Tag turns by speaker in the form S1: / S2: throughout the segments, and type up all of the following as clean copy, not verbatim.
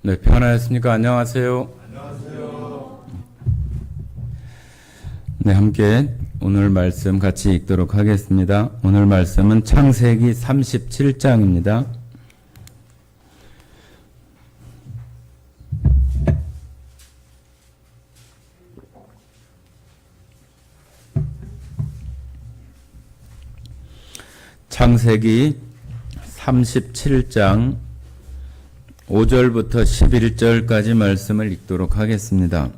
S1: 네, 평안하셨습니까? 안녕하세요.
S2: 안녕하세요.
S1: 네, 함께 오늘 말씀 같이 읽도록 하겠습니다. 오늘 말씀은 창세기 37장입니다. 창세기 37장 5절부터 11절까지 말씀을 읽도록 하겠습니다.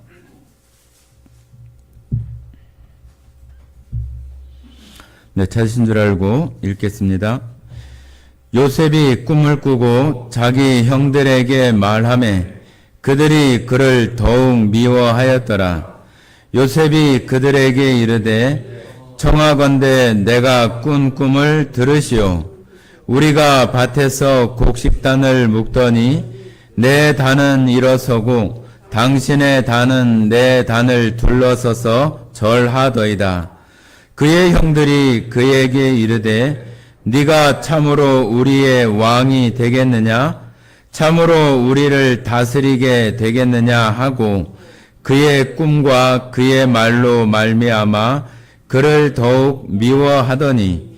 S1: 네, 찾으신 줄 알고 읽겠습니다. 요셉이 꿈을 꾸고 자기 형들에게 말하매 그들이 그를 더욱 미워하였더라. 요셉이 그들에게 이르되 청하건대 내가 꾼 꿈을 들으시오. 우리가 밭에서 곡식단을 묶더니 내 단은 일어서고 당신의 단은 내 단을 둘러서서 절하더이다. 그의 형들이 그에게 이르되 네가 참으로 우리의 왕이 되겠느냐? 참으로 우리를 다스리게 되겠느냐 하고 그의 꿈과 그의 말로 말미암아 그를 더욱 미워하더니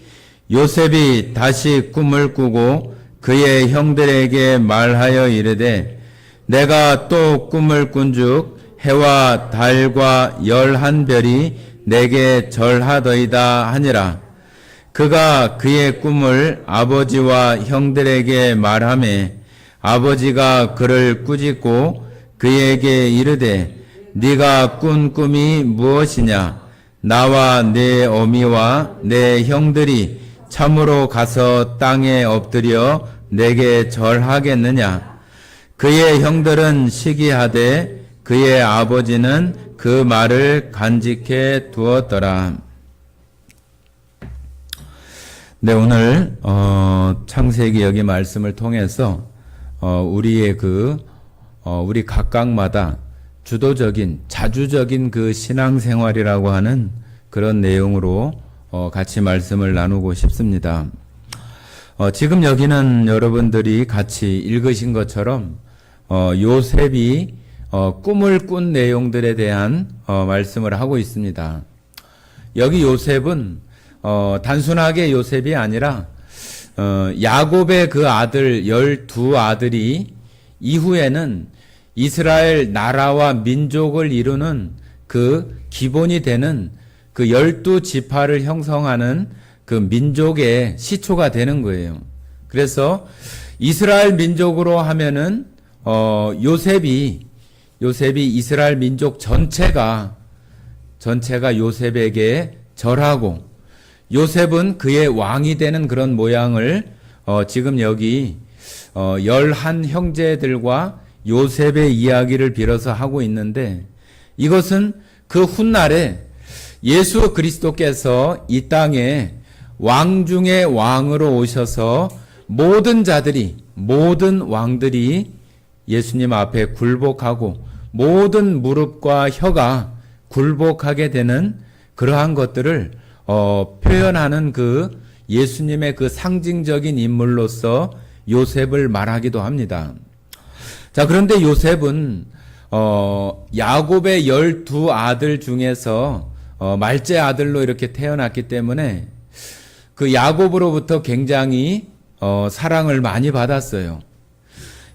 S1: 요셉이 다시 꿈을 꾸고 그의 형들에게 말하여 이르되 내가 또 꿈을 꾼즉 해와 달과 11별이 내게 절하더이다 하니라. 그가 그의 꿈을 아버지와 형들에게 말하매 아버지가 그를 꾸짖고 그에게 이르되 네가 꾼 꿈이 무엇이냐? 나와 내 어미와 내 형들이 참으로 가서 땅에 엎드려 내게 절하겠느냐? 그의 형들은 시기하되 그의 아버지는 그 말을 간직해 두었더라. 네, 오늘 창세기 여기 말씀을 통해서 우리의 우리 각각마다 주도적인 자주적인 그 신앙생활이라고 하는 그런 내용으로 같이 말씀을 나누고 싶습니다. 지금 여기는 여러분들이 같이 읽으신 것처럼 요셉이 꿈을 꾼 내용들에 대한 말씀을 하고 있습니다. 여기 요셉은 단순하게 요셉이 아니라 야곱의 그 아들 12아들이 이후에는 이스라엘 나라와 민족을 이루는 그 기본이 되는 그 12지파를 형성하는 그 민족의 시초가 되는 거예요. 그래서 이스라엘 민족으로 하면은 요셉이 이스라엘 민족 전체가 요셉에게 절하고 요셉은 그의 왕이 되는 그런 모양을 지금 여기 11 형제들과 요셉의 이야기를 빌어서 하고 있는데 이것은 그 훗날에 예수 그리스도께서 이 땅에 왕 중의 왕으로 오셔서 모든 왕들이 예수님 앞에 굴복하고 모든 무릎과 혀가 굴복하게 되는 그러한 것들을 표현하는 그 예수님의 그 상징적인 인물로서 요셉을 말하기도 합니다. 자, 그런데 요셉은 야곱의 12아들 중에서 말째 아들로 이렇게 태어났기 때문에 그 야곱으로부터 굉장히 사랑을 많이 받았어요.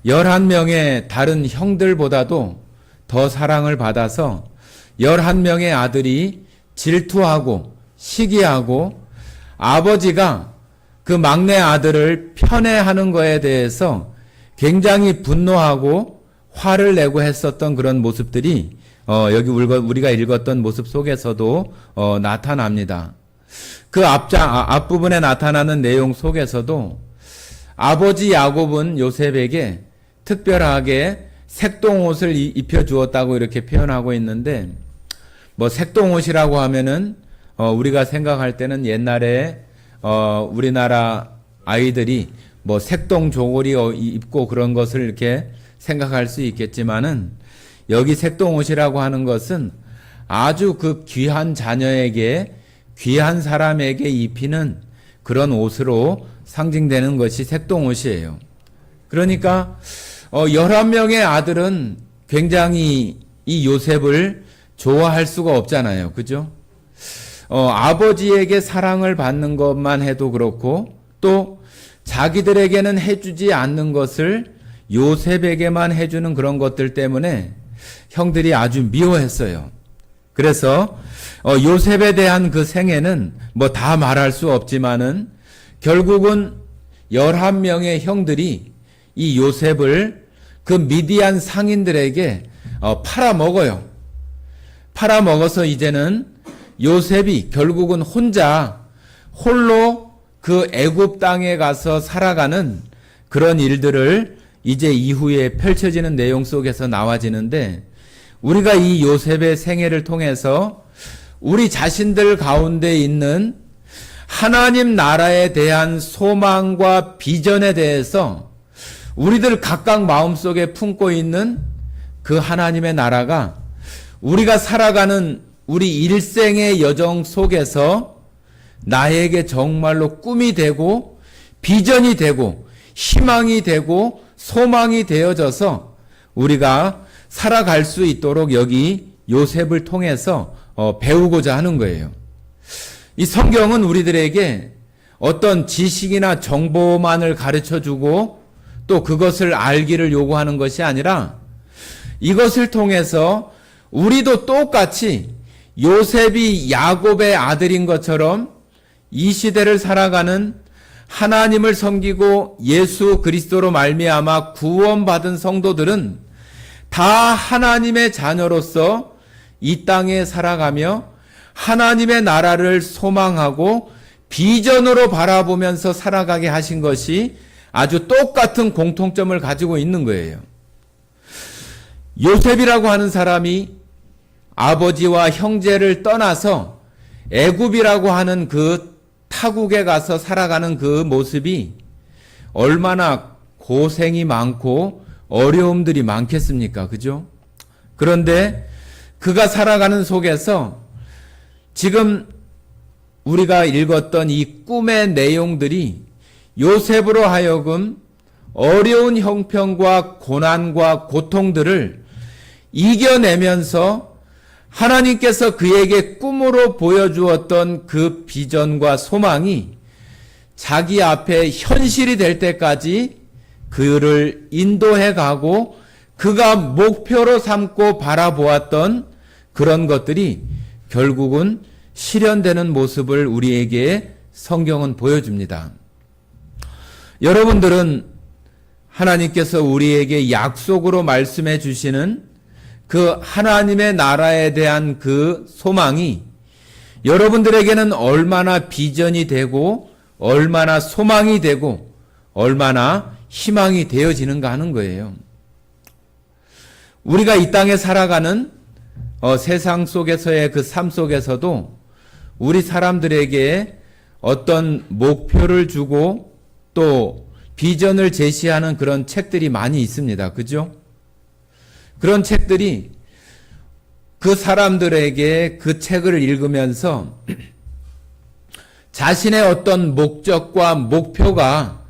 S1: 11명의 다른 형들보다도 더 사랑을 받아서 11명의 아들이 질투하고 시기하고 아버지가 그 막내 아들을 편애하는 것에 대해서 굉장히 분노하고 화를 내고 했었던 그런 모습들이 여기 우리가 읽었던 모습 속에서도 나타납니다. 그 앞부분에 나타나는 내용 속에서도 아버지 야곱은 요셉에게 특별하게 색동옷을 입혀 주었다고 이렇게 표현하고 있는데 색동옷이라고 하면은 우리가 생각할 때는 옛날에 우리나라 아이들이 색동 조거리 입고 그런 것을 이렇게 생각할 수 있겠지만은 여기 색동옷이라고 하는 것은 아주 그 귀한 자녀에게 귀한 사람에게 입히는 그런 옷으로 상징되는 것이 색동옷이에요. 그러니까 11명의 아들은 굉장히 이 요셉을 좋아할 수가 없잖아요. 그죠? 아버지에게 사랑을 받는 것만 해도 그렇고 또 자기들에게는 해주지 않는 것을 요셉에게만 해주는 그런 것들 때문에 형들이 아주 미워했어요. 그래서 요셉에 대한 그 생애는 뭐 다 말할 수 없지만은 결국은 11명의 형들이 이 요셉을 그 미디안 상인들에게 팔아먹어요. 팔아먹어서 이제는 요셉이 결국은 홀로 그 애굽 땅에 가서 살아가는 그런 일들을 이제 이후에 펼쳐지는 내용 속에서 나와지는데, 우리가 이 요셉의 생애를 통해서 우리 자신들 가운데 있는 하나님 나라에 대한 소망과 비전에 대해서 우리들 각각 마음속에 품고 있는 그 하나님의 나라가 우리가 살아가는 우리 일생의 여정 속에서 나에게 정말로 꿈이 되고 비전이 되고 희망이 되고 소망이 되어져서 우리가 살아갈 수 있도록 여기 요셉을 통해서 배우고자 하는 거예요. 이 성경은 우리들에게 어떤 지식이나 정보만을 가르쳐주고 또 그것을 알기를 요구하는 것이 아니라 이것을 통해서 우리도 똑같이 요셉이 야곱의 아들인 것처럼 이 시대를 살아가는 하나님을 섬기고 예수 그리스도로 말미암아 구원받은 성도들은 다 하나님의 자녀로서 이 땅에 살아가며 하나님의 나라를 소망하고 비전으로 바라보면서 살아가게 하신 것이 아주 똑같은 공통점을 가지고 있는 거예요. 요셉이라고 하는 사람이 아버지와 형제를 떠나서 애굽이라고 하는 그 타국에 가서 살아가는 그 모습이 얼마나 고생이 많고 어려움들이 많겠습니까? 그죠? 그런데 그가 살아가는 속에서 지금 우리가 읽었던 이 꿈의 내용들이 요셉으로 하여금 어려운 형편과 고난과 고통들을 이겨내면서 하나님께서 그에게 꿈으로 보여주었던 그 비전과 소망이 자기 앞에 현실이 될 때까지 그를 인도해 가고 그가 목표로 삼고 바라보았던 그런 것들이 결국은 실현되는 모습을 우리에게 성경은 보여줍니다. 여러분들은 하나님께서 우리에게 약속으로 말씀해 주시는 그 하나님의 나라에 대한 그 소망이 여러분들에게는 얼마나 비전이 되고 얼마나 소망이 되고 얼마나 희망이 되어지는가 하는 거예요. 우리가 이 땅에 살아가는 세상 속에서의 그 삶 속에서도 우리 사람들에게 어떤 목표를 주고 또 비전을 제시하는 그런 책들이 많이 있습니다. 그죠? 그런 책들이 그 사람들에게 그 책을 읽으면서 자신의 어떤 목적과 목표가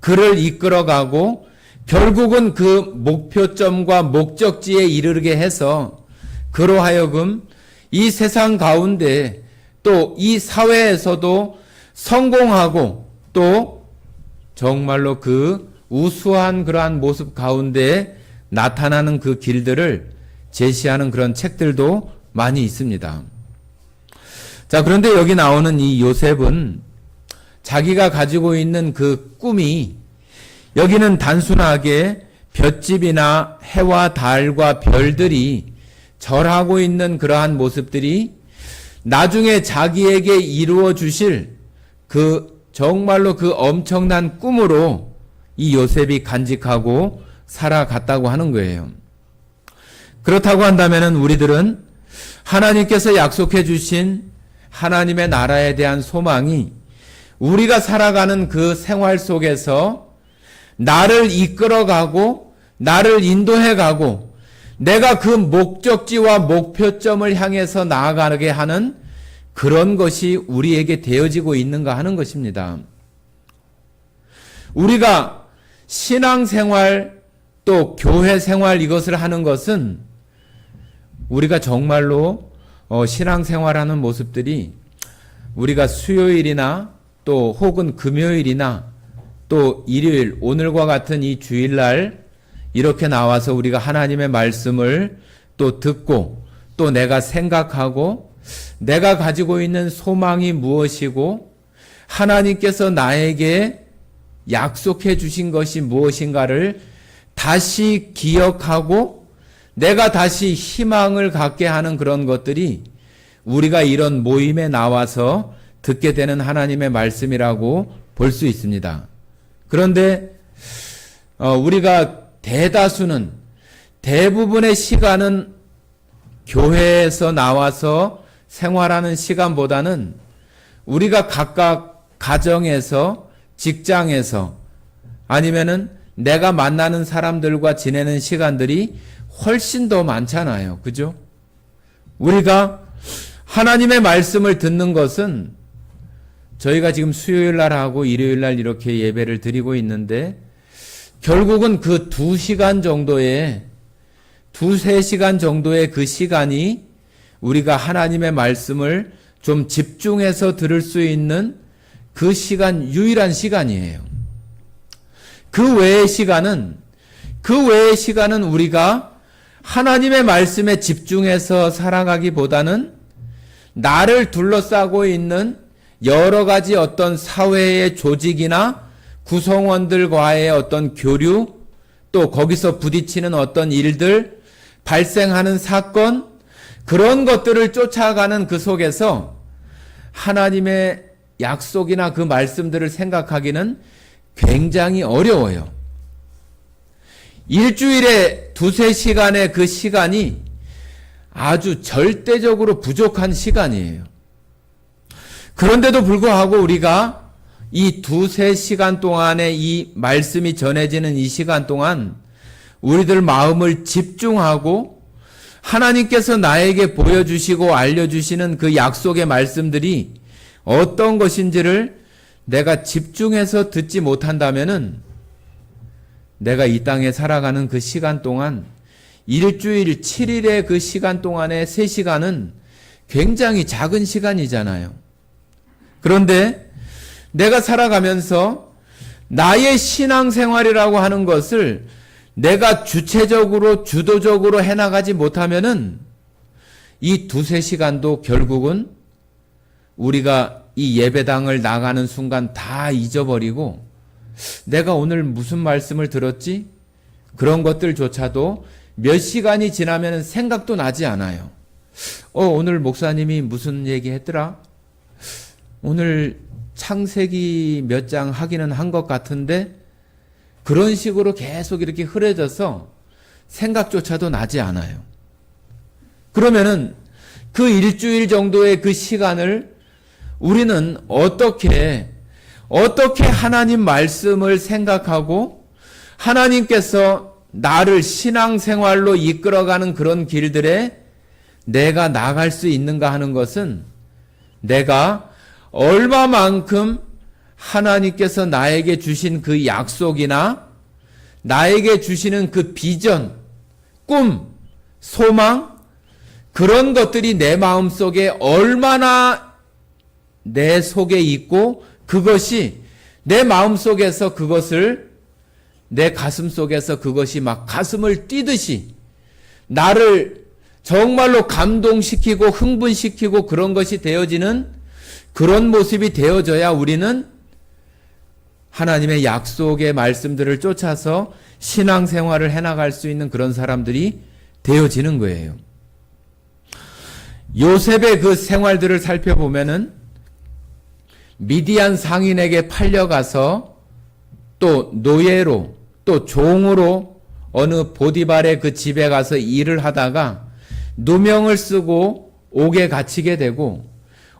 S1: 그를 이끌어가고 결국은 그 목표점과 목적지에 이르게 해서 그로 하여금 이 세상 가운데 또 이 사회에서도 성공하고 또 정말로 그 우수한 그러한 모습 가운데 나타나는 그 길들을 제시하는 그런 책들도 많이 있습니다. 자, 그런데 여기 나오는 이 요셉은 자기가 가지고 있는 그 꿈이 여기는 단순하게 볏짚이나 해와 달과 별들이 절하고 있는 그러한 모습들이 나중에 자기에게 이루어 주실 그 정말로 그 엄청난 꿈으로 이 요셉이 간직하고 살아갔다고 하는 거예요. 그렇다고 한다면 우리들은 하나님께서 약속해 주신 하나님의 나라에 대한 소망이 우리가 살아가는 그 생활 속에서 나를 이끌어가고 나를 인도해가고 내가 그 목적지와 목표점을 향해서 나아가게 하는 그런 것이 우리에게 되어지고 있는가 하는 것입니다. 우리가 신앙생활 또 교회 생활 이것을 하는 것은 우리가 정말로 신앙생활하는 모습들이 우리가 수요일이나 또 혹은 금요일이나 또 일요일, 오늘과 같은 이 주일날 이렇게 나와서 우리가 하나님의 말씀을 또 듣고 또 내가 생각하고 내가 가지고 있는 소망이 무엇이고 하나님께서 나에게 약속해 주신 것이 무엇인가를 다시 기억하고 내가 다시 희망을 갖게 하는 그런 것들이 우리가 이런 모임에 나와서 듣게 되는 하나님의 말씀이라고 볼 수 있습니다. 그런데 우리가 대부분의 시간은 교회에서 나와서 생활하는 시간보다는 우리가 각각 가정에서 직장에서 아니면은 내가 만나는 사람들과 지내는 시간들이 훨씬 더 많잖아요. 그죠? 우리가 하나님의 말씀을 듣는 것은 저희가 지금 수요일 날 하고 일요일 날 이렇게 예배를 드리고 있는데 결국은 그 2시간 정도의 2-3시간 정도의 그 시간이 우리가 하나님의 말씀을 좀 집중해서 들을 수 있는 그 시간, 유일한 시간이에요. 그 외의 시간은 우리가 하나님의 말씀에 집중해서 살아가기보다는 나를 둘러싸고 있는 여러 가지 어떤 사회의 조직이나 구성원들과의 어떤 교류, 또 거기서 부딪히는 어떤 일들, 발생하는 사건, 그런 것들을 쫓아가는 그 속에서 하나님의 약속이나 그 말씀들을 생각하기는 굉장히 어려워요. 일주일에 2-3시간의 그 시간이 아주 절대적으로 부족한 시간이에요. 그런데도 불구하고 우리가 이 2-3시간 동안에 이 말씀이 전해지는 이 시간 동안 우리들 마음을 집중하고 하나님께서 나에게 보여주시고 알려주시는 그 약속의 말씀들이 어떤 것인지를 내가 집중해서 듣지 못한다면은 내가 이 땅에 살아가는 그 시간 동안 일주일 7일의 그 시간 동안의 3시간은 굉장히 작은 시간이잖아요. 그런데 내가 살아가면서 나의 신앙생활이라고 하는 것을 내가 주체적으로 주도적으로 해나가지 못하면은 이 2-3시간도 결국은 우리가 이 예배당을 나가는 순간 다 잊어버리고 내가 오늘 무슨 말씀을 들었지? 그런 것들조차도 몇 시간이 지나면 생각도 나지 않아요. 오늘 목사님이 무슨 얘기 했더라? 오늘 창세기 몇 장 하기는 한 것 같은데 그런 식으로 계속 이렇게 흐려져서 생각조차도 나지 않아요. 그러면은 그 일주일 정도의 그 시간을 우리는 어떻게 하나님 말씀을 생각하고 하나님께서 나를 신앙생활로 이끌어가는 그런 길들에 내가 나갈 수 있는가 하는 것은 내가 얼마만큼 하나님께서 나에게 주신 그 약속이나 나에게 주시는 그 비전, 꿈, 소망, 그런 것들이 내 마음속에 얼마나 내 속에 있고 그것이 내 마음속에서 그것을 내 가슴 속에서 그것이 막 가슴을 뛰듯이 나를 정말로 감동시키고 흥분시키고 그런 것이 되어지는 그런 모습이 되어져야 우리는 하나님의 약속의 말씀들을 쫓아서 신앙생활을 해나갈 수 있는 그런 사람들이 되어지는 거예요. 요셉의 그 생활들을 살펴보면은 미디안 상인에게 팔려가서 또 노예로 또 종으로 어느 보디발의 그 집에 가서 일을 하다가 누명을 쓰고 옥에 갇히게 되고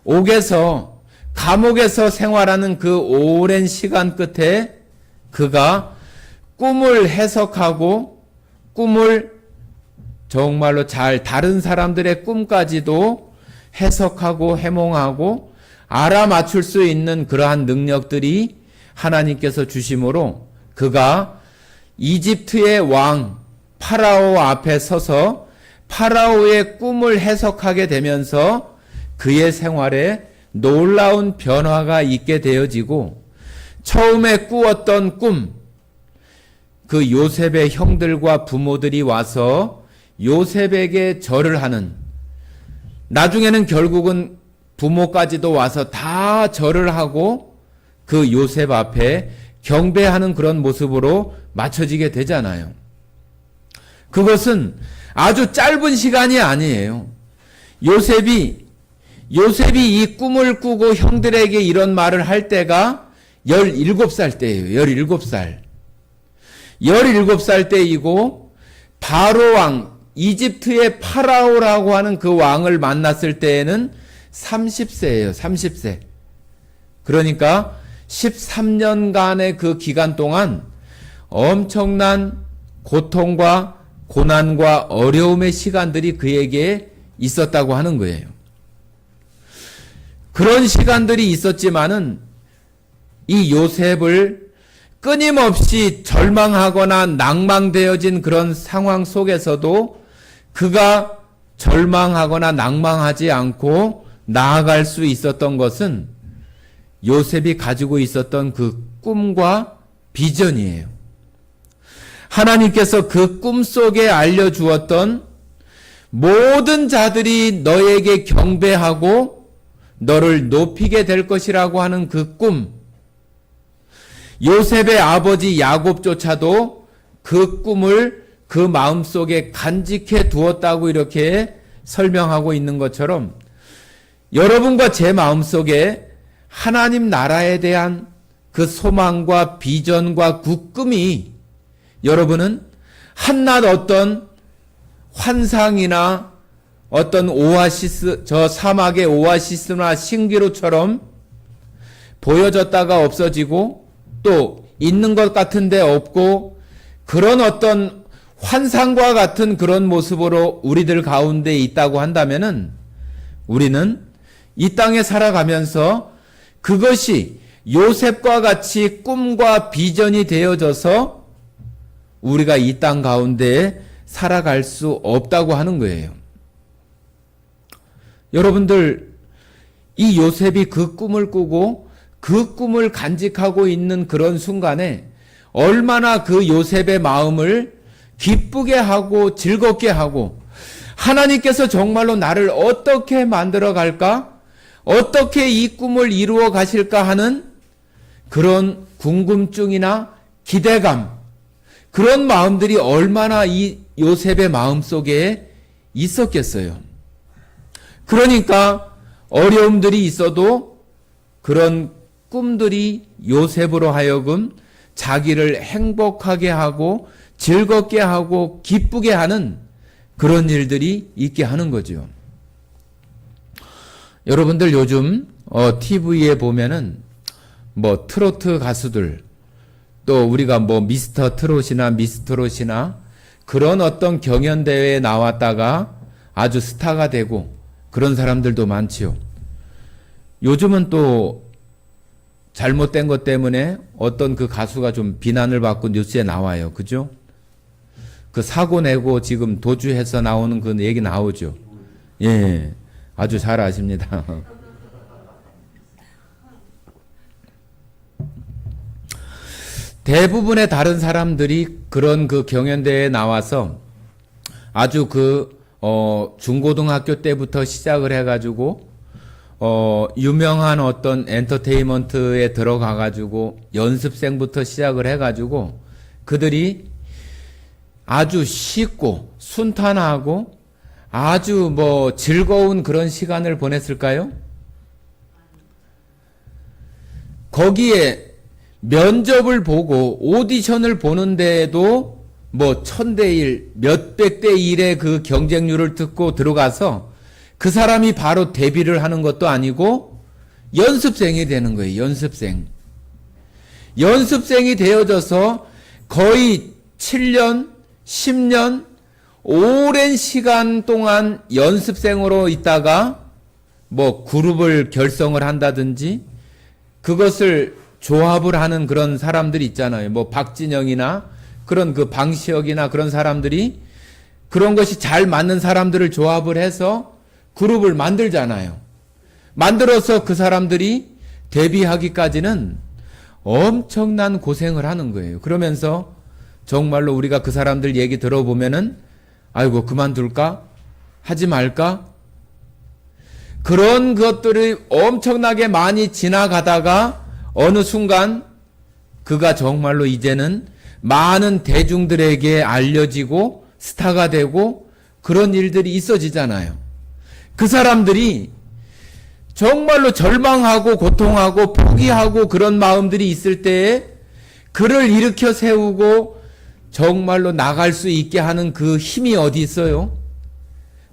S1: 옥에서 감옥에서 생활하는 그 오랜 시간 끝에 그가 꿈을 해석하고 꿈을 정말로 잘 다른 사람들의 꿈까지도 해석하고 해몽하고 알아맞출 수 있는 그러한 능력들이 하나님께서 주심으로 그가 이집트의 왕 파라오 앞에 서서 파라오의 꿈을 해석하게 되면서 그의 생활에 놀라운 변화가 있게 되어지고, 처음에 꾸었던 꿈, 그 요셉의 형들과 부모들이 와서 요셉에게 절을 하는, 나중에는 결국은 부모까지도 와서 다 절을 하고 그 요셉 앞에 경배하는 그런 모습으로 맞춰지게 되잖아요. 그것은 아주 짧은 시간이 아니에요. 요셉이 이 꿈을 꾸고 형들에게 이런 말을 할 때가 17살 때예요. 17살. 17살 때이고, 바로 왕, 이집트의 파라오라고 하는 그 왕을 만났을 때에는 30세예요. 30세. 그러니까 13년간의 그 기간 동안 엄청난 고통과 고난과 어려움의 시간들이 그에게 있었다고 하는 거예요. 그런 시간들이 있었지만은 이 요셉을 끊임없이 절망하거나 낭망되어진 그런 상황 속에서도 그가 절망하거나 낭망하지 않고 나아갈 수 있었던 것은 요셉이 가지고 있었던 그 꿈과 비전이에요. 하나님께서 그 꿈 속에 알려주었던 모든 자들이 너에게 경배하고 너를 높이게 될 것이라고 하는 그 꿈, 요셉의 아버지 야곱조차도 그 꿈을 그 마음속에 간직해 두었다고 이렇게 설명하고 있는 것처럼, 여러분과 제 마음속에 하나님 나라에 대한 그 소망과 비전과 그 꿈이, 여러분은 한낱 어떤 환상이나 어떤 오아시스, 저 사막의 오아시스나 신기루처럼 보여졌다가 없어지고 또 있는 것 같은데 없고, 그런 어떤 환상과 같은 그런 모습으로 우리들 가운데 있다고 한다면은, 우리는 이 땅에 살아가면서 그것이 요셉과 같이 꿈과 비전이 되어져서 우리가 이 땅 가운데 살아갈 수 없다고 하는 거예요. 여러분들, 이 요셉이 그 꿈을 꾸고 그 꿈을 간직하고 있는 그런 순간에 얼마나 그 요셉의 마음을 기쁘게 하고 즐겁게 하고, 하나님께서 정말로 나를 어떻게 만들어 갈까? 어떻게 이 꿈을 이루어 가실까 하는 그런 궁금증이나 기대감, 그런 마음들이 얼마나 이 요셉의 마음 속에 있었겠어요. 그러니까 어려움들이 있어도 그런 꿈들이 요셉으로 하여금 자기를 행복하게 하고 즐겁게 하고 기쁘게 하는 그런 일들이 있게 하는 거죠. 여러분들 요즘 TV에 보면은 뭐 트로트 가수들, 또 우리가 뭐 미스터 트롯이나 미스트롯이나 그런 어떤 경연대회에 나왔다가 아주 스타가 되고 그런 사람들도 많지요. 요즘은 또 잘못된 것 때문에 어떤 그 가수가 좀 비난을 받고 뉴스에 나와요. 그죠? 그 사고 내고 지금 도주해서 나오는 그 얘기 나오죠. 예, 아주 잘 아십니다. 대부분의 다른 사람들이 그런 그 경연대회에 나와서 아주 중고등학교 때부터 시작을 해가지고, 유명한 어떤 엔터테인먼트에 들어가가지고 연습생부터 시작을 해가지고 그들이 아주 쉽고 순탄하고 아주 뭐 즐거운 그런 시간을 보냈을까요? 거기에 면접을 보고 오디션을 보는데도 뭐 1000대1, 몇백 대 1의 그 경쟁률을 듣고 들어가서 그 사람이 바로 데뷔를 하는 것도 아니고 연습생이 되는 거예요. 연습생이 되어져서 거의 7년, 10년, 오랜 시간 동안 연습생으로 있다가 뭐 그룹을 결성을 한다든지 그것을 조합을 하는 그런 사람들이 있잖아요. 뭐 박진영이나 그런 그 방시혁이나 그런 사람들이 그런 것이 잘 맞는 사람들을 조합을 해서 그룹을 만들잖아요. 만들어서 그 사람들이 데뷔하기까지는 엄청난 고생을 하는 거예요. 그러면서 정말로 우리가 그 사람들 얘기 들어보면은 아이고 그만둘까? 하지 말까? 그런 것들이 엄청나게 많이 지나가다가 어느 순간 그가 정말로 이제는 많은 대중들에게 알려지고 스타가 되고 그런 일들이 있어지잖아요. 그 사람들이 정말로 절망하고 고통하고 포기하고 그런 마음들이 있을 때에 그를 일으켜 세우고 정말로 나갈 수 있게 하는 그 힘이 어디 있어요?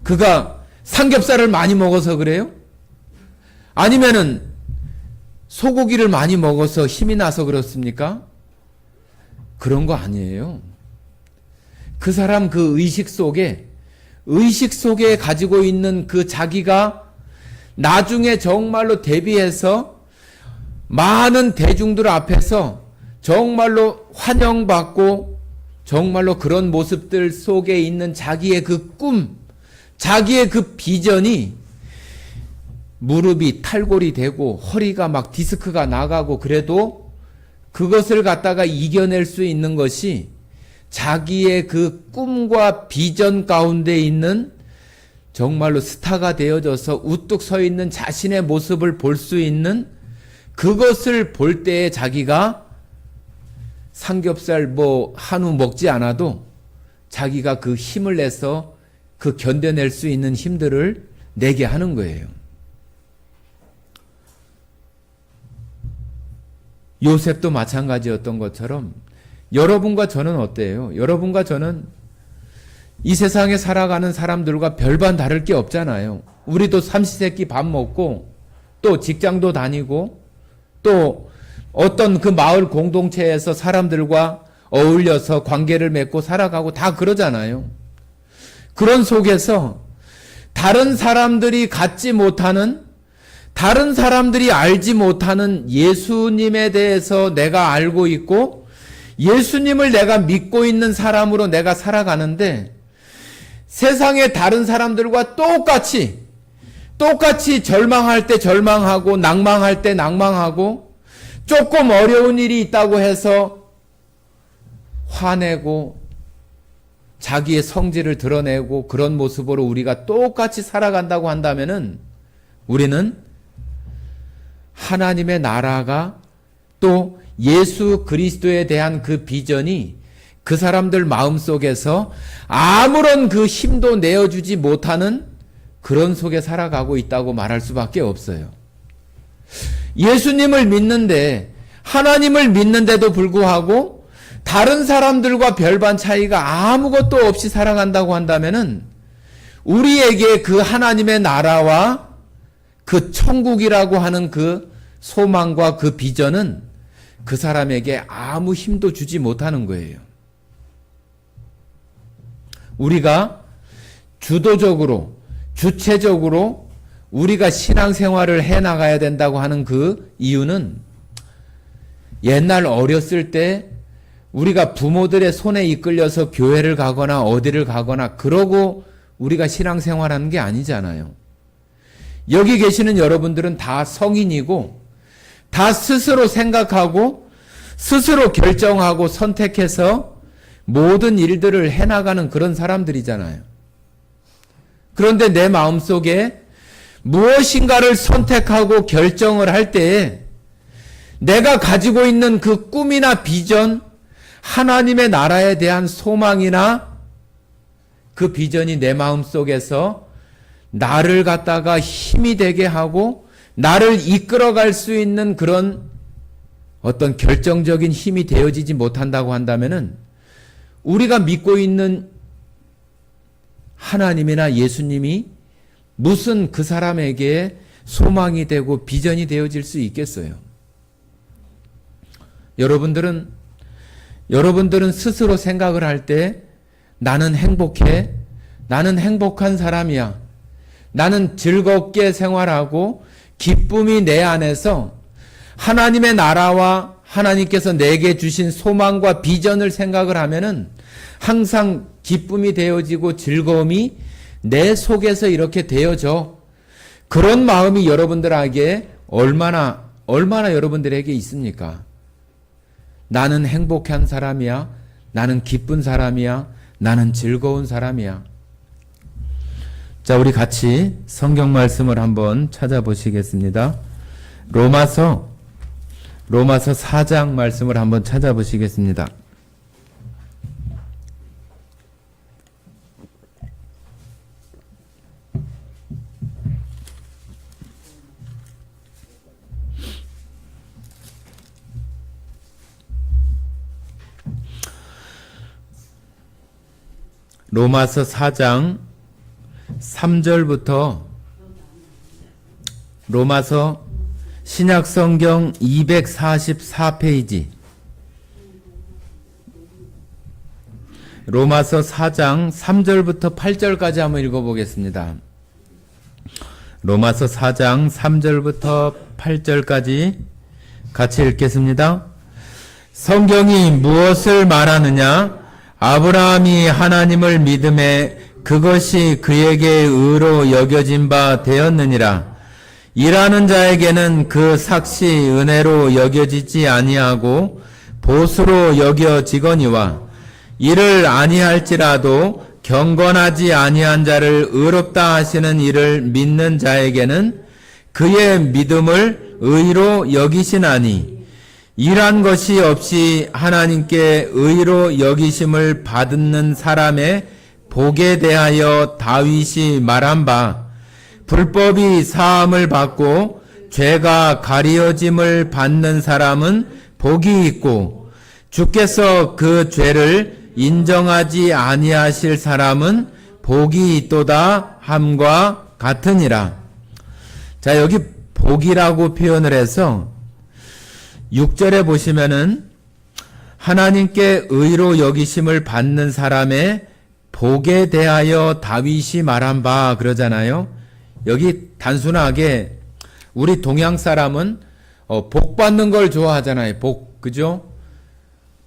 S1: 그가 삼겹살을 많이 먹어서 그래요? 아니면은 소고기를 많이 먹어서 힘이 나서 그렇습니까? 그런 거 아니에요. 그 사람 그 의식 속에 가지고 있는 그 자기가 나중에 정말로 데뷔해서 많은 대중들 앞에서 정말로 환영받고 정말로 그런 모습들 속에 있는 자기의 그 꿈, 자기의 그 비전이 무릎이 탈골이 되고 허리가 막 디스크가 나가고 그래도 그것을 갖다가 이겨낼 수 있는 것이 자기의 그 꿈과 비전 가운데 있는 정말로 스타가 되어져서 우뚝 서 있는 자신의 모습을 볼 수 있는 그것을 볼 때에 자기가 삼겹살 한우 먹지 않아도 자기가 그 힘을 내서 그 견뎌낼 수 있는 힘들을 내게 하는 거예요. 요셉도 마찬가지였던 것처럼 여러분과 저는 어때요? 여러분과 저는 이 세상에 살아가는 사람들과 별반 다를 게 없잖아요. 우리도 삼시세끼 밥 먹고 또 직장도 다니고 또 어떤 그 마을 공동체에서 사람들과 어울려서 관계를 맺고 살아가고 다 그러잖아요. 그런 속에서 다른 사람들이 갖지 못하는, 다른 사람들이 알지 못하는 예수님에 대해서 내가 알고 있고 예수님을 내가 믿고 있는 사람으로 내가 살아가는데 세상의 다른 사람들과 똑같이 절망할 때 절망하고 낭망할 때 낭망하고 조금 어려운 일이 있다고 해서 화내고 자기의 성질을 드러내고 그런 모습으로 우리가 똑같이 살아간다고 한다면은 우리는 하나님의 나라가 또 예수 그리스도에 대한 그 비전이 그 사람들 마음속에서 아무런 그 힘도 내어주지 못하는 그런 속에 살아가고 있다고 말할 수밖에 없어요. 예수님을 믿는데, 하나님을 믿는데도 불구하고 다른 사람들과 별반 차이가 아무것도 없이 살아간다고 한다면은 우리에게 그 하나님의 나라와 그 천국이라고 하는 그 소망과 그 비전은 그 사람에게 아무 힘도 주지 못하는 거예요. 우리가 주도적으로, 주체적으로 우리가 신앙생활을 해나가야 된다고 하는 그 이유는 옛날 어렸을 때 우리가 부모들의 손에 이끌려서 교회를 가거나 어디를 가거나 그러고 우리가 신앙생활하는 게 아니잖아요. 여기 계시는 여러분들은 다 성인이고 다 스스로 생각하고 스스로 결정하고 선택해서 모든 일들을 해나가는 그런 사람들이잖아요. 그런데 내 마음속에 무엇인가를 선택하고 결정을 할 때에 내가 가지고 있는 그 꿈이나 비전, 하나님의 나라에 대한 소망이나 그 비전이 내 마음속에서 나를 갖다가 힘이 되게 하고 나를 이끌어갈 수 있는 그런 어떤 결정적인 힘이 되어지지 못한다고 한다면은 우리가 믿고 있는 하나님이나 예수님이 무슨 그 사람에게 소망이 되고 비전이 되어질 수 있겠어요? 여러분들은 스스로 생각을 할 때 나는 행복해, 나는 행복한 사람이야, 나는 즐겁게 생활하고 기쁨이 내 안에서 하나님의 나라와 하나님께서 내게 주신 소망과 비전을 생각을 하면은 항상 기쁨이 되어지고 즐거움이 내 속에서 이렇게 되어져. 그런 마음이 여러분들에게 얼마나 여러분들에게 있습니까? 나는 행복한 사람이야. 나는 기쁜 사람이야. 나는 즐거운 사람이야. 자, 우리 같이 성경 말씀을 한번 찾아보시겠습니다. 로마서 4장 말씀을 한번 찾아보시겠습니다. 로마서 4장 3절부터 로마서 신약성경 244페이지 로마서 4장 3절부터 8절까지 한번 읽어보겠습니다. 로마서 4장 3절부터 8절까지 같이 읽겠습니다. 성경이 무엇을 말하느냐? 아브라함이 하나님을 믿음에 그것이 그에게 의로 여겨진 바 되었느니라. 일하는 자에게는 그 삭시 은혜로 여겨지지 아니하고 보수로 여겨지거니와 이를 아니할지라도 경건하지 아니한 자를 의롭다 하시는 이를 믿는 자에게는 그의 믿음을 의로 여기시나니 일한 것이 없이 하나님께 의로 여기심을 받는 사람의 복에 대하여 다윗이 말한 바 불법이 사함을 받고 죄가 가리어짐을 받는 사람은 복이 있고 주께서 그 죄를 인정하지 아니하실 사람은 복이 있도다 함과 같으니라. 자, 여기 복이라고 표현을 해서 6절에 보시면은 하나님께 의로 여기심을 받는 사람의 복에 대하여 다윗이 말한 바 그러잖아요. 여기 단순하게 우리 동양 사람은 복 받는 걸 좋아하잖아요. 복, 그죠?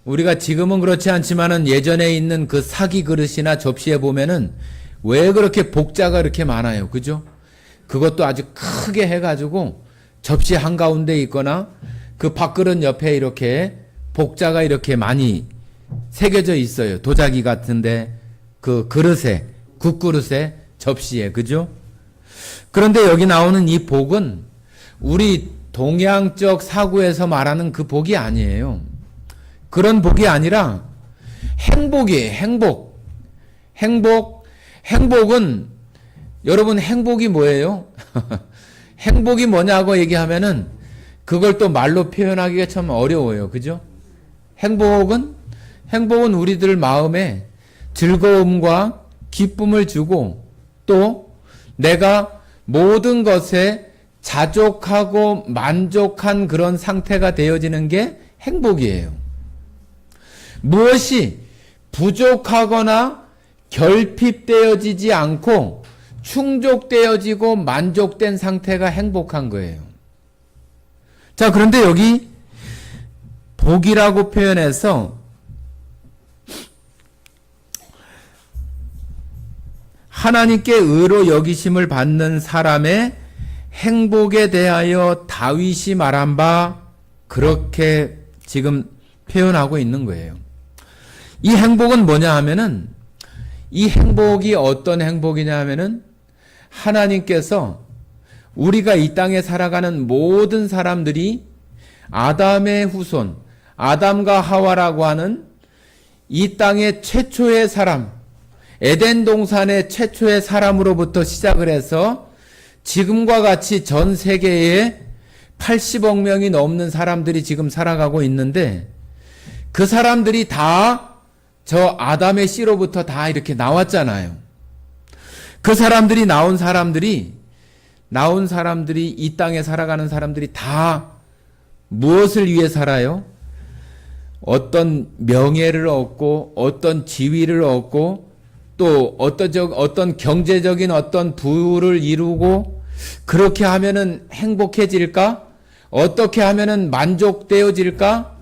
S1: 우리가 지금은 그렇지 않지만은 예전에 있는 그 사기 그릇이나 접시에 보면은 왜 그렇게 복자가 이렇게 많아요. 그죠? 그것도 아주 크게 해가지고 접시 한가운데 있거나 그 밥그릇 옆에 이렇게 복자가 이렇게 많이 새겨져 있어요. 도자기 같은데 그 그릇에, 국그릇에, 접시에, 그죠? 그런데 여기 나오는 이 복은 우리 동양적 사고에서 말하는 그 복이 아니에요. 그런 복이 아니라 행복이에요. 행복은 여러분 행복이 뭐예요? 행복이 뭐냐고 얘기하면은 그걸 또 말로 표현하기가 참 어려워요. 그죠? 행복은 우리들 마음에 즐거움과 기쁨을 주고 또 내가 모든 것에 자족하고 만족한 그런 상태가 되어지는 게 행복이에요. 무엇이 부족하거나 결핍되어지지 않고 충족되어지고 만족된 상태가 행복한 거예요. 자, 그런데 여기 복이라고 표현해서 하나님께 의로 여기심을 받는 사람의 행복에 대하여 다윗이 말한 바 그렇게 지금 표현하고 있는 거예요. 이 행복은 뭐냐 하면은 이 행복이 어떤 행복이냐 하면은 하나님께서 우리가 이 땅에 살아가는 모든 사람들이 아담의 후손, 아담과 하와라고 하는 이 땅의 최초의 사람, 에덴 동산의 최초의 사람으로부터 시작을 해서 지금과 같이 전 세계에 80억 명이 넘는 사람들이 지금 살아가고 있는데 그 사람들이 다 저 아담의 씨로부터 다 이렇게 나왔잖아요. 그 사람들이 나온 사람들이 이 땅에 살아가는 사람들이 다 무엇을 위해 살아요? 어떤 명예를 얻고 어떤 지위를 얻고 또 어떤 경제적인 어떤 부를 이루고 그렇게 하면은 행복해질까? 어떻게 하면은 만족되어질까?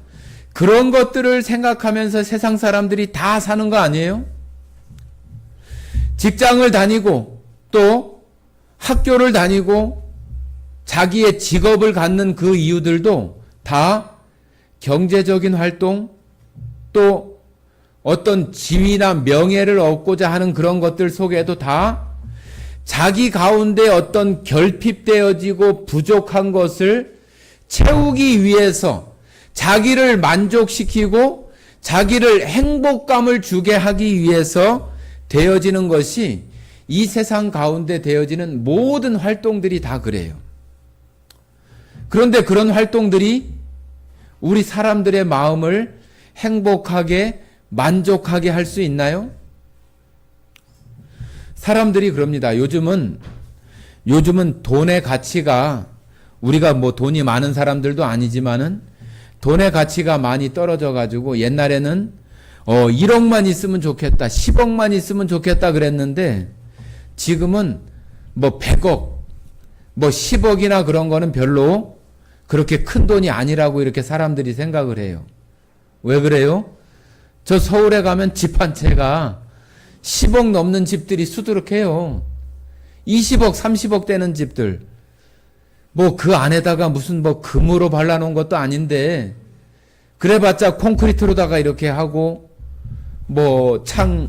S1: 그런 것들을 생각하면서 세상 사람들이 다 사는 거 아니에요? 직장을 다니고 또 학교를 다니고 자기의 직업을 갖는 그 이유들도 다 경제적인 활동 또 어떤 지위나 명예를 얻고자 하는 그런 것들 속에도 다 자기 가운데 어떤 결핍되어지고 부족한 것을 채우기 위해서 자기를 만족시키고 자기를 행복감을 주게 하기 위해서 되어지는 것이 이 세상 가운데 되어지는 모든 활동들이 다 그래요. 그런데 그런 활동들이 우리 사람들의 마음을 행복하게 만족하게 할 수 있나요? 사람들이 그럽니다. 요즘은 돈의 가치가 우리가 뭐 돈이 많은 사람들도 아니지만은 돈의 가치가 많이 떨어져 가지고 옛날에는 1억만 있으면 좋겠다, 10억만 있으면 좋겠다 그랬는데 지금은 뭐 100억, 뭐 10억이나 그런 거는 별로 그렇게 큰 돈이 아니라고 이렇게 사람들이 생각을 해요. 왜 그래요? 저 서울에 가면 집 한 채가 10억 넘는 집들이 수두룩해요. 20억, 30억 되는 집들. 뭐 그 안에다가 무슨 뭐 금으로 발라놓은 것도 아닌데 그래봤자 콘크리트로다가 이렇게 하고 뭐 창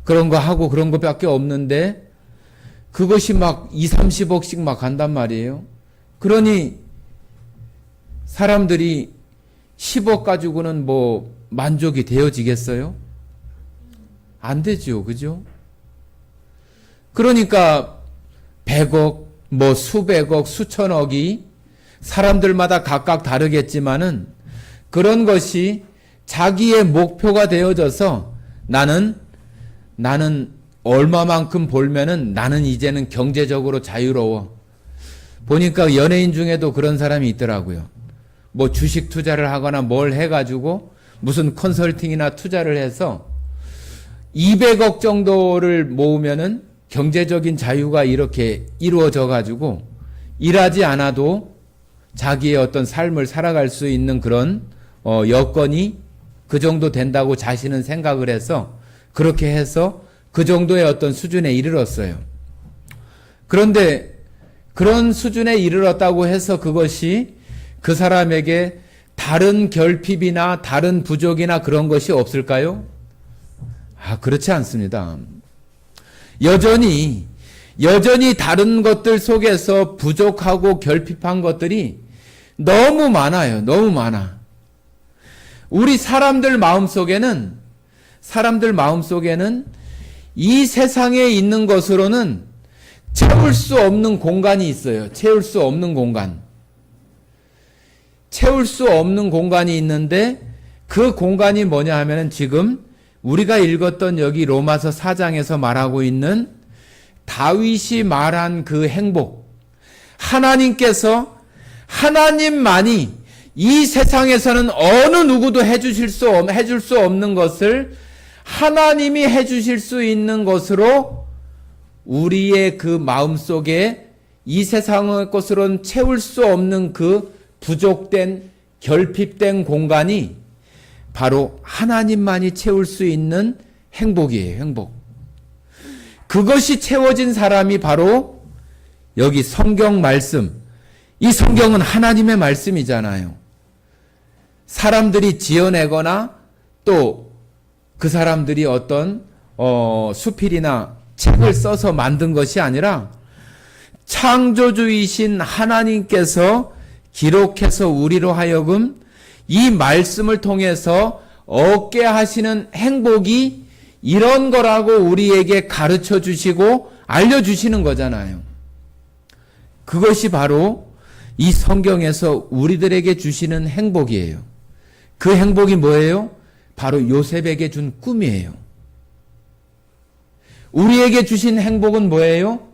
S1: 그런 거 하고 그런 것밖에 없는데 그것이 막 2, 30억씩 막 간단 말이에요. 그러니 사람들이 10억 가지고는 뭐 만족이 되어지겠어요? 안 되죠. 그죠? 그러니까 100억, 뭐 수백억, 수천억이 사람들마다 각각 다르겠지만은 그런 것이 자기의 목표가 되어져서 나는 얼마만큼 벌면은 나는 이제는 경제적으로 자유로워. 보니까 연예인 중에도 그런 사람이 있더라고요. 뭐 주식 투자를 하거나 뭘 해가지고 무슨 컨설팅이나 투자를 해서 200억 정도를 모으면은 경제적인 자유가 이렇게 이루어져 가지고 일하지 않아도 자기의 어떤 삶을 살아갈 수 있는 그런 여건이 그 정도 된다고 자신은 생각을 해서 그렇게 해서 그 정도의 어떤 수준에 이르렀어요. 그런데 그런 수준에 이르렀다고 해서 그것이 그 사람에게 다른 결핍이나 다른 부족이나 그런 것이 없을까요? 그렇지 않습니다. 여전히 다른 것들 속에서 부족하고 결핍한 것들이 너무 많아요. 너무 많아. 우리 사람들 마음속에는 이 세상에 있는 것으로는 채울 수 없는 공간이 있어요. 채울 수 없는 공간. 채울 수 없는 공간이 있는데 그 공간이 뭐냐 하면은 지금 우리가 읽었던 여기 로마서 4장에서 말하고 있는 다윗이 말한 그 행복. 하나님만이 이 세상에서는 어느 누구도 해줄 수 없는 것을 하나님이 해주실 수 있는 것으로 우리의 그 마음속에 이 세상의 것으로는 채울 수 없는 그 부족된 결핍된 공간이 바로 하나님만이 채울 수 있는 행복이에요. 행복. 그것이 채워진 사람이 바로 여기 성경 말씀. 이 성경은 하나님의 말씀이잖아요. 사람들이 지어내거나 또 그 사람들이 어떤 수필이나 책을 써서 만든 것이 아니라 창조주이신 하나님께서 기록해서 우리로 하여금 이 말씀을 통해서 얻게 하시는 행복이 이런 거라고 우리에게 가르쳐 주시고 알려주시는 거잖아요. 그것이 바로 이 성경에서 우리들에게 주시는 행복이에요. 그 행복이 뭐예요? 바로 요셉에게 준 꿈이에요. 우리에게 주신 행복은 뭐예요?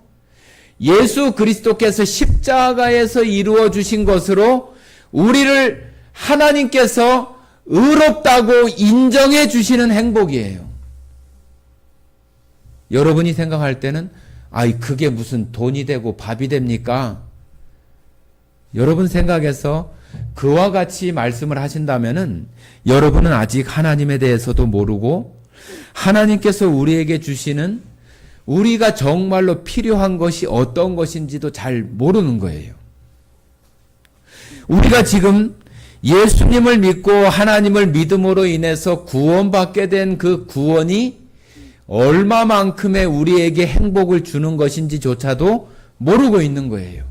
S1: 예수 그리스도께서 십자가에서 이루어 주신 것으로 우리를 하나님께서 의롭다고 인정해 주시는 행복이에요. 여러분이 생각할 때는 그게 무슨 돈이 되고 밥이 됩니까? 여러분 생각에서 그와 같이 말씀을 하신다면은 여러분은 아직 하나님에 대해서도 모르고 하나님께서 우리에게 주시는 우리가 정말로 필요한 것이 어떤 것인지도 잘 모르는 거예요. 우리가 지금 예수님을 믿고 하나님을 믿음으로 인해서 구원받게 된 그 구원이 얼마만큼의 우리에게 행복을 주는 것인지조차도 모르고 있는 거예요.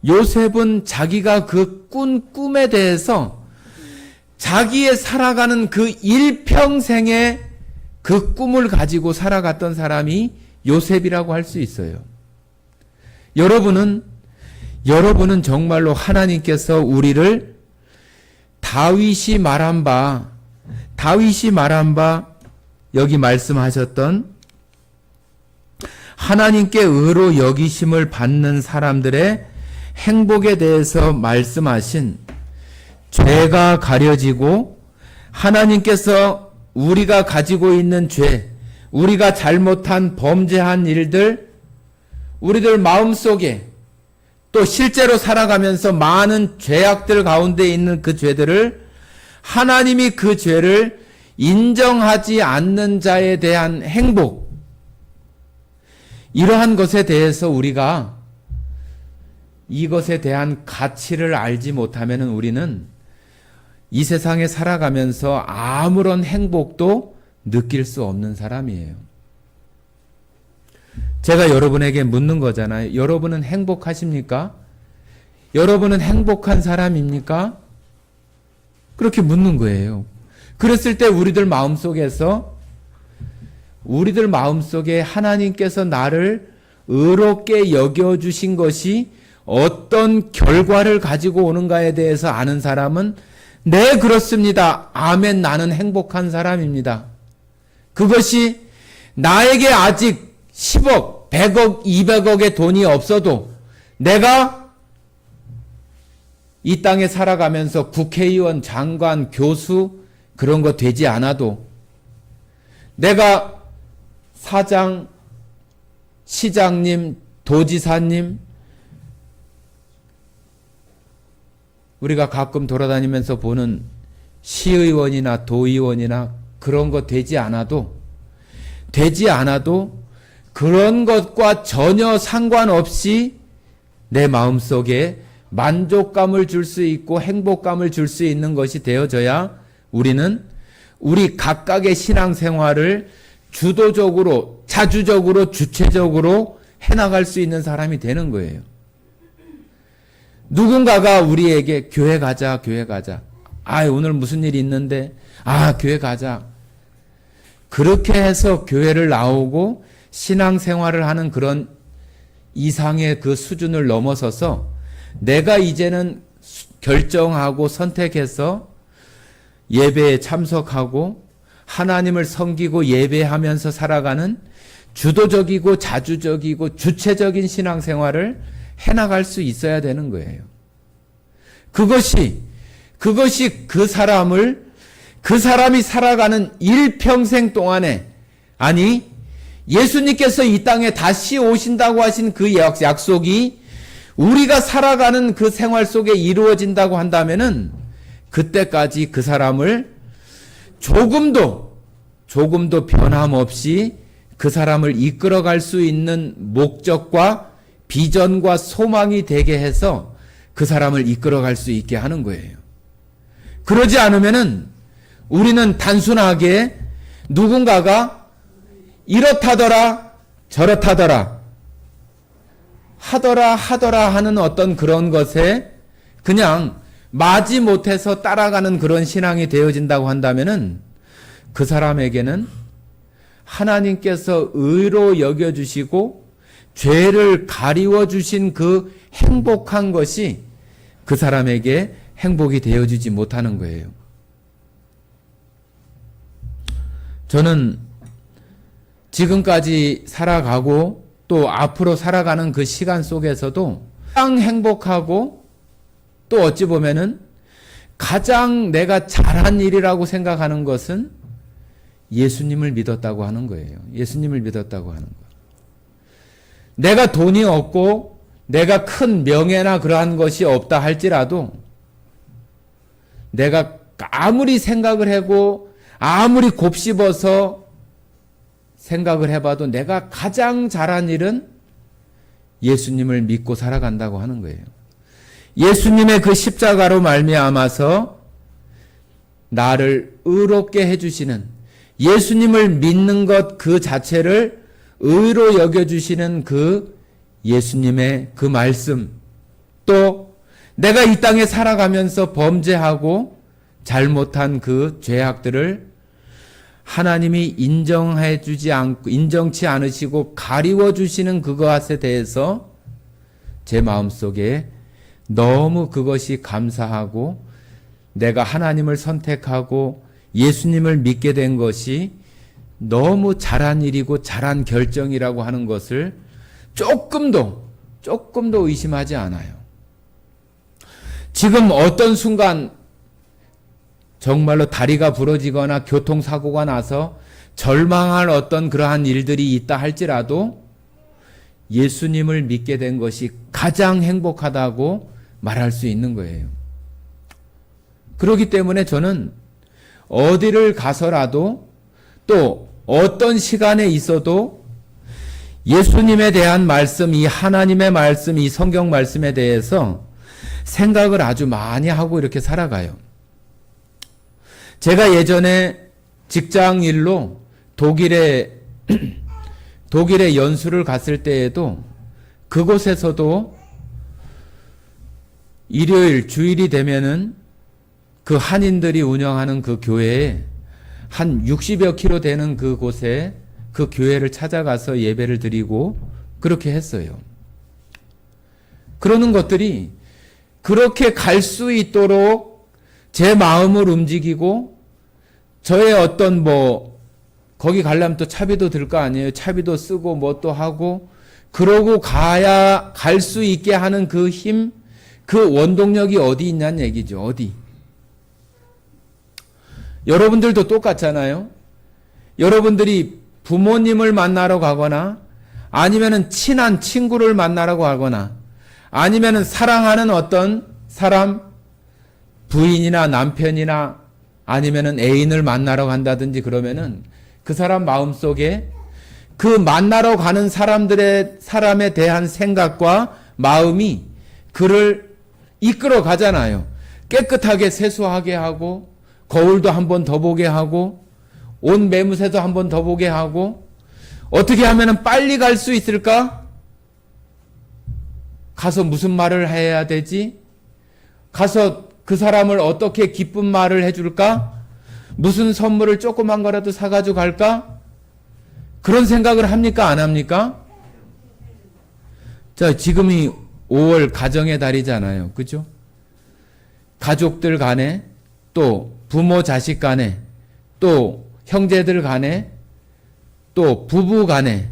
S1: 요셉은 자기가 그 꾼 꿈에 대해서 자기의 살아가는 그 일평생의 그 꿈을 가지고 살아갔던 사람이 요셉이라고 할 수 있어요. 여러분은 정말로 하나님께서 우리를 다윗이 말한 바 여기 말씀하셨던 하나님께 의로 여기심을 받는 사람들의 행복에 대해서 말씀하신 죄가 가려지고 하나님께서 우리가 가지고 있는 죄, 우리가 잘못한 범죄한 일들, 우리들 마음속에 또 실제로 살아가면서 많은 죄악들 가운데 있는 그 죄들을 하나님이 그 죄를 인정하지 않는 자에 대한 행복, 이러한 것에 대해서 우리가 이것에 대한 가치를 알지 못하면 우리는 이 세상에 살아가면서 아무런 행복도 느낄 수 없는 사람이에요. 제가 여러분에게 묻는 거잖아요. 여러분은 행복하십니까? 여러분은 행복한 사람입니까? 그렇게 묻는 거예요. 그랬을 때 우리들 마음속에 하나님께서 나를 의롭게 여겨주신 것이 어떤 결과를 가지고 오는가에 대해서 아는 사람은 네, 그렇습니다. 아멘, 나는 행복한 사람입니다. 그것이 나에게 아직 10억, 100억, 200억의 돈이 없어도 내가 이 땅에 살아가면서 국회의원, 장관, 교수 그런 거 되지 않아도 내가 사장, 시장님, 도지사님, 우리가 가끔 돌아다니면서 보는 시의원이나 도의원이나 그런 거 되지 않아도 그런 것과 전혀 상관없이 내 마음속에 만족감을 줄 수 있고 행복감을 줄 수 있는 것이 되어져야 우리는 우리 각각의 신앙생활을 주도적으로, 자주적으로, 주체적으로 해나갈 수 있는 사람이 되는 거예요. 누군가가 우리에게 교회 가자. 오늘 무슨 일이 있는데, 교회 가자. 그렇게 해서 교회를 나오고 신앙생활을 하는 그런 이상의 그 수준을 넘어서서 내가 이제는 결정하고 선택해서 예배에 참석하고 하나님을 섬기고 예배하면서 살아가는 주도적이고 자주적이고 주체적인 신앙생활을 해나갈 수 있어야 되는 거예요. 그것이 그 사람이 살아가는 일평생 동안에, 아니 예수님께서 이 땅에 다시 오신다고 하신 그 약속이 우리가 살아가는 그 생활 속에 이루어진다고 한다면은 그때까지 그 사람을 조금도 변함없이 그 사람을 이끌어갈 수 있는 목적과 비전과 소망이 되게 해서 그 사람을 이끌어갈 수 있게 하는 거예요. 그러지 않으면은 우리는 단순하게 누군가가 이렇다더라 저렇다더라 하더라 하는 어떤 그런 것에 그냥 마지 못해서 따라가는 그런 신앙이 되어진다고 한다면은 그 사람에게는 하나님께서 의로 여겨주시고 죄를 가리워 주신 그 행복한 것이 그 사람에게 행복이 되어주지 못하는 거예요. 저는 지금까지 살아가고 또 앞으로 살아가는 그 시간 속에서도 가장 행복하고 또 어찌 보면은 가장 내가 잘한 일이라고 생각하는 것은 예수님을 믿었다고 하는 거예요. 예수님을 믿었다고 하는 거. 내가 돈이 없고 내가 큰 명예나 그러한 것이 없다 할지라도 내가 아무리 생각을 하고 아무리 곱씹어서 생각을 해봐도 내가 가장 잘한 일은 예수님을 믿고 살아간다고 하는 거예요. 예수님의 그 십자가로 말미암아서 나를 의롭게 해주시는, 예수님을 믿는 것 그 자체를 의로 여겨주시는 그 예수님의 그 말씀, 또 내가 이 땅에 살아가면서 범죄하고 잘못한 그 죄악들을 하나님이 인정치 않으시고 가리워 주시는 그것에 대해서 제 마음속에 너무 그것이 감사하고, 내가 하나님을 선택하고 예수님을 믿게 된 것이 너무 잘한 일이고 잘한 결정이라고 하는 것을 조금도 의심하지 않아요. 지금 어떤 순간 정말로 다리가 부러지거나 교통사고가 나서 절망할 어떤 그러한 일들이 있다 할지라도 예수님을 믿게 된 것이 가장 행복하다고 말할 수 있는 거예요. 그렇기 때문에 저는 어디를 가서라도 또 어떤 시간에 있어도 예수님에 대한 말씀, 이 하나님의 말씀, 이 성경 말씀에 대해서 생각을 아주 많이 하고 이렇게 살아가요. 제가 예전에 직장 일로 독일에 연수를 갔을 때에도 그곳에서도 일요일, 주일이 되면은 그 한인들이 운영하는 그 교회에 한 60여 킬로 되는 그곳에 그 교회를 찾아가서 예배를 드리고 그렇게 했어요. 그러는 것들이 그렇게 갈 수 있도록 제 마음을 움직이고, 저의 어떤 거기 가려면 또 차비도 들 거 아니에요. 차비도 쓰고 뭐 또 하고, 그러고 가야 갈 수 있게 하는 그 힘, 그 원동력이 어디 있냐는 얘기죠. 어디? 여러분들도 똑같잖아요. 여러분들이 부모님을 만나러 가거나, 아니면은 친한 친구를 만나러 가거나, 아니면은 사랑하는 어떤 사람, 부인이나 남편이나 아니면은 애인을 만나러 간다든지 그러면은 그 사람 마음속에 그 만나러 가는 사람에 대한 생각과 마음이 그를 이끌어 가잖아요. 깨끗하게 세수하게 하고, 거울도 한 번 더 보게 하고, 옷 매무새도 한 번 더 보게 하고, 어떻게 하면은 빨리 갈 수 있을까? 가서 무슨 말을 해야 되지? 가서 그 사람을 어떻게 기쁜 말을 해줄까? 무슨 선물을 조그만 거라도 사가지고 갈까? 그런 생각을 합니까? 안 합니까? 자, 지금이 5월 가정의 달이잖아요. 그죠? 가족들 간에, 또 부모 자식 간에, 또 형제들 간에, 또 부부 간에,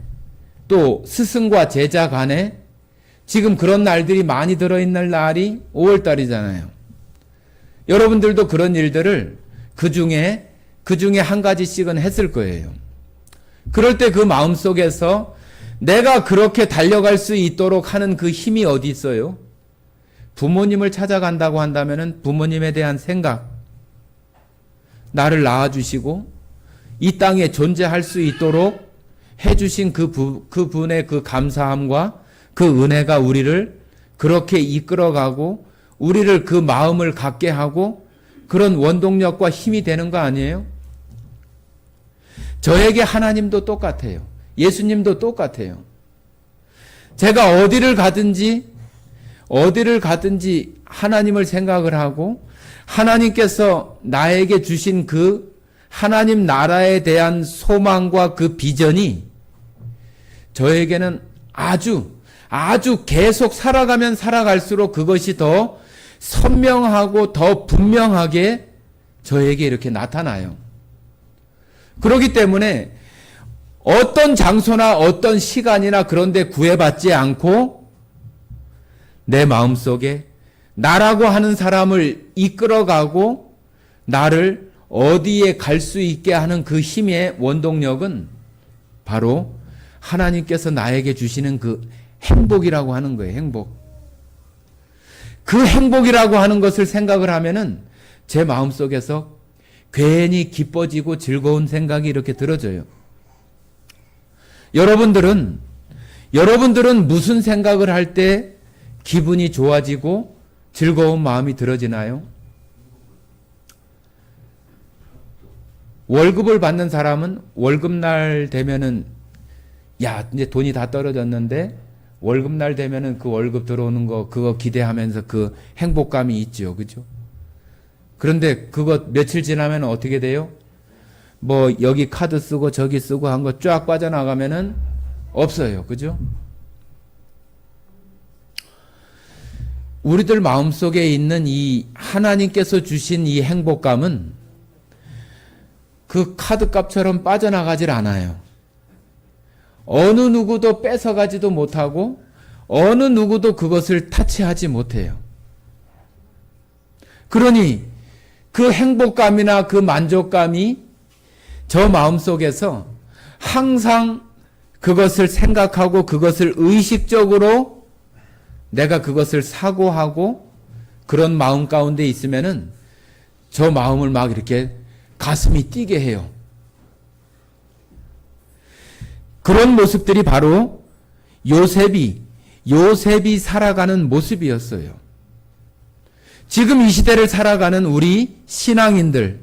S1: 또 스승과 제자 간에, 지금 그런 날들이 많이 들어있는 날이 5월달이잖아요. 여러분들도 그런 일들을 그 중에 한 가지씩은 했을 거예요. 그럴 때 그 마음속에서 내가 그렇게 달려갈 수 있도록 하는 그 힘이 어디 있어요? 부모님을 찾아간다고 한다면 부모님에 대한 생각, 나를 낳아주시고 이 땅에 존재할 수 있도록 해주신 그분의 그 감사함과 그 은혜가 우리를 그렇게 이끌어가고 우리를 그 마음을 갖게 하고 그런 원동력과 힘이 되는 거 아니에요? 저에게 하나님도 똑같아요. 예수님도 똑같아요. 제가 어디를 가든지 하나님을 생각을 하고 하나님께서 나에게 주신 그 하나님 나라에 대한 소망과 그 비전이 저에게는 아주 계속 살아가면 살아갈수록 그것이 더 선명하고 더 분명하게 저에게 이렇게 나타나요. 그렇기 때문에 어떤 장소나 어떤 시간이나 그런 데 구애받지 않고 내 마음속에 나라고 하는 사람을 이끌어가고 나를 어디에 갈 수 있게 하는 그 힘의 원동력은 바로 하나님께서 나에게 주시는 그 행복이라고 하는 거예요. 행복. 그 행복이라고 하는 것을 생각을 하면은 제 마음속에서 괜히 기뻐지고 즐거운 생각이 이렇게 들어져요. 여러분들은 무슨 생각을 할 때 기분이 좋아지고 즐거운 마음이 들어지나요? 월급을 받는 사람은 월급날 되면은 야, 이제 돈이 다 떨어졌는데 월급날 되면은 그 월급 들어오는 거 그거 기대하면서 그 행복감이 있죠. 그죠? 그런데 그거 며칠 지나면 어떻게 돼요? 뭐 여기 카드 쓰고 저기 쓰고 한 거 쫙 빠져나가면은 없어요. 그죠? 우리들 마음속에 있는 이 하나님께서 주신 이 행복감은 그 카드값처럼 빠져나가질 않아요. 어느 누구도 뺏어가지도 못하고 어느 누구도 그것을 타치하지 못해요. 그러니 그 행복감이나 그 만족감이 저 마음속에서 항상 그것을 생각하고 그것을 의식적으로 내가 그것을 사고하고 그런 마음 가운데 있으면은 저 마음을 막 이렇게 가슴이 뛰게 해요. 그런 모습들이 바로 요셉이 살아가는 모습이었어요. 지금 이 시대를 살아가는 우리 신앙인들,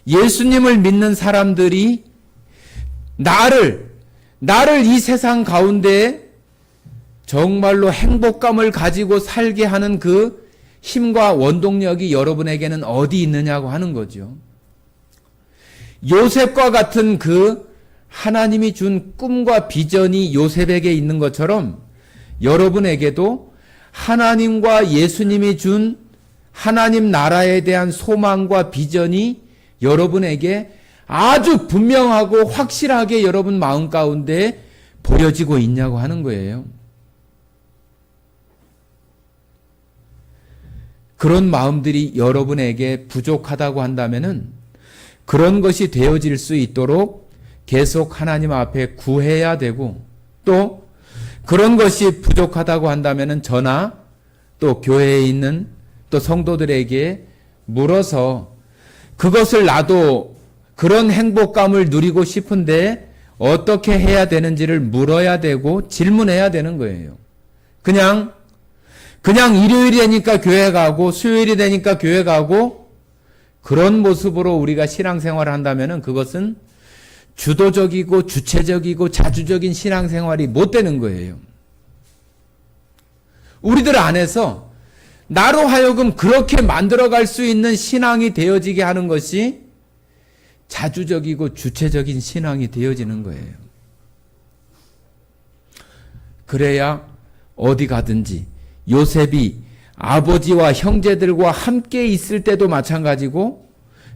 S1: 예수님을 믿는 사람들이 나를 이 세상 가운데 정말로 행복감을 가지고 살게 하는 그 힘과 원동력이 여러분에게는 어디 있느냐고 하는 거죠. 요셉과 같은 그 하나님이 준 꿈과 비전이 요셉에게 있는 것처럼 여러분에게도 하나님과 예수님이 준 하나님 나라에 대한 소망과 비전이 여러분에게 아주 분명하고 확실하게 여러분 마음 가운데 보여지고 있냐고 하는 거예요. 그런 마음들이 여러분에게 부족하다고 한다면은 그런 것이 되어질 수 있도록 계속 하나님 앞에 구해야 되고, 또 그런 것이 부족하다고 한다면은 저나 또 교회에 있는 또 성도들에게 물어서 그것을 나도 그런 행복감을 누리고 싶은데 어떻게 해야 되는지를 물어야 되고 질문해야 되는 거예요. 그냥 일요일이 되니까 교회 가고 수요일이 되니까 교회 가고 그런 모습으로 우리가 신앙생활을 한다면은 그것은 주도적이고 주체적이고 자주적인 신앙생활이 못 되는 거예요. 우리들 안에서 나로 하여금 그렇게 만들어갈 수 있는 신앙이 되어지게 하는 것이 자주적이고 주체적인 신앙이 되어지는 거예요. 그래야 어디 가든지 요셉이 아버지와 형제들과 함께 있을 때도 마찬가지고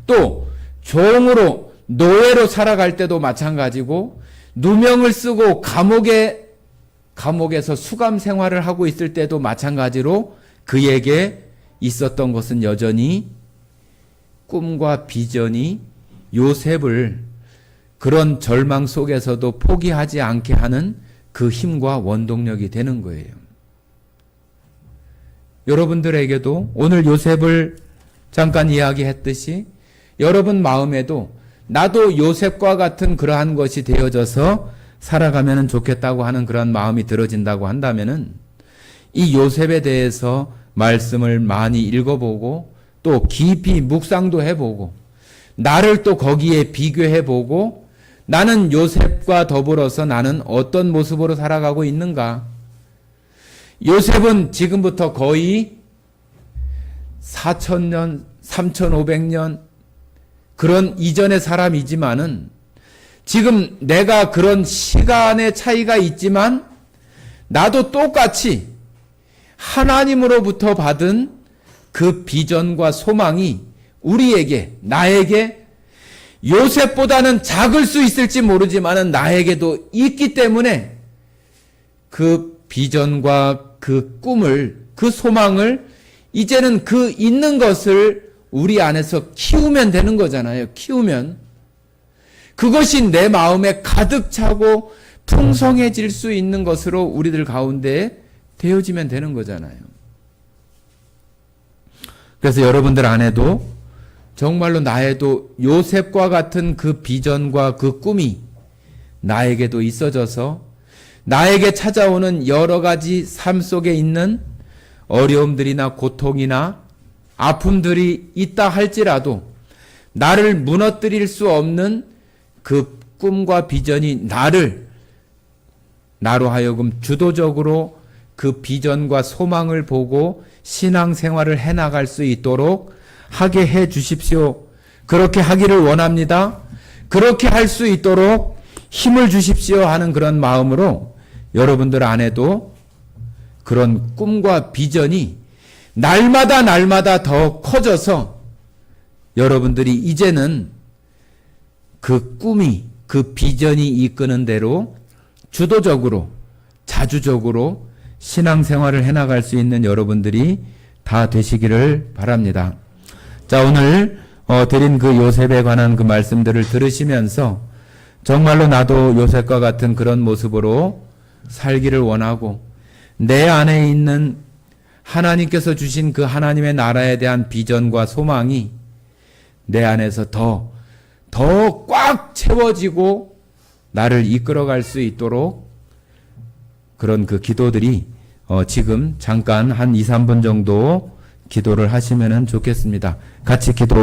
S1: 또 종으로 노예로 살아갈 때도 마찬가지고 누명을 쓰고 감옥에서 수감 생활을 하고 있을 때도 마찬가지로 그에게 있었던 것은 여전히 꿈과 비전이 요셉을 그런 절망 속에서도 포기하지 않게 하는 그 힘과 원동력이 되는 거예요. 여러분들에게도 오늘 요셉을 잠깐 이야기했듯이 여러분 마음에도 나도 요셉과 같은 그러한 것이 되어져서 살아가면 좋겠다고 하는 그런 마음이 들어진다고 한다면은 이 요셉에 대해서 말씀을 많이 읽어보고 또 깊이 묵상도 해보고 나를 또 거기에 비교해보고 나는 요셉과 더불어서 나는 어떤 모습으로 살아가고 있는가. 요셉은 지금부터 거의 4,000년, 3,500년 그런 이전의 사람이지만은 지금 내가 그런 시간의 차이가 있지만 나도 똑같이 하나님으로부터 받은 그 비전과 소망이 우리에게, 나에게 요셉보다는 작을 수 있을지 모르지만은 나에게도 있기 때문에 그 비전과 그 꿈을, 그 소망을 이제는 그 있는 것을 우리 안에서 키우면 되는 거잖아요. 키우면. 그것이 내 마음에 가득 차고 풍성해질 수 있는 것으로 우리들 가운데 되어지면 되는 거잖아요. 그래서 여러분들 안에도 정말로 나에도 요셉과 같은 그 비전과 그 꿈이 나에게도 있어져서 나에게 찾아오는 여러 가지 삶 속에 있는 어려움들이나 고통이나 아픔들이 있다 할지라도 나를 무너뜨릴 수 없는 그 꿈과 비전이 나로 하여금 주도적으로 그 비전과 소망을 보고 신앙생활을 해나갈 수 있도록 하게 해 주십시오. 그렇게 하기를 원합니다. 그렇게 할 수 있도록 힘을 주십시오 하는 그런 마음으로 여러분들 안에도 그런 꿈과 비전이 날마다 더 커져서 여러분들이 이제는 그 꿈이 그 비전이 이끄는 대로 주도적으로 자주적으로 신앙생활을 해나갈 수 있는 여러분들이 다 되시기를 바랍니다. 자, 오늘 드린 그 요셉에 관한 그 말씀들을 들으시면서 정말로 나도 요셉과 같은 그런 모습으로 살기를 원하고 내 안에 있는 하나님께서 주신 그 하나님의 나라에 대한 비전과 소망이 내 안에서 더 꽉 채워지고 나를 이끌어갈 수 있도록 그런 그 기도들이 지금 잠깐 한 2, 3분 정도 기도를 하시면 좋겠습니다. 같이 기도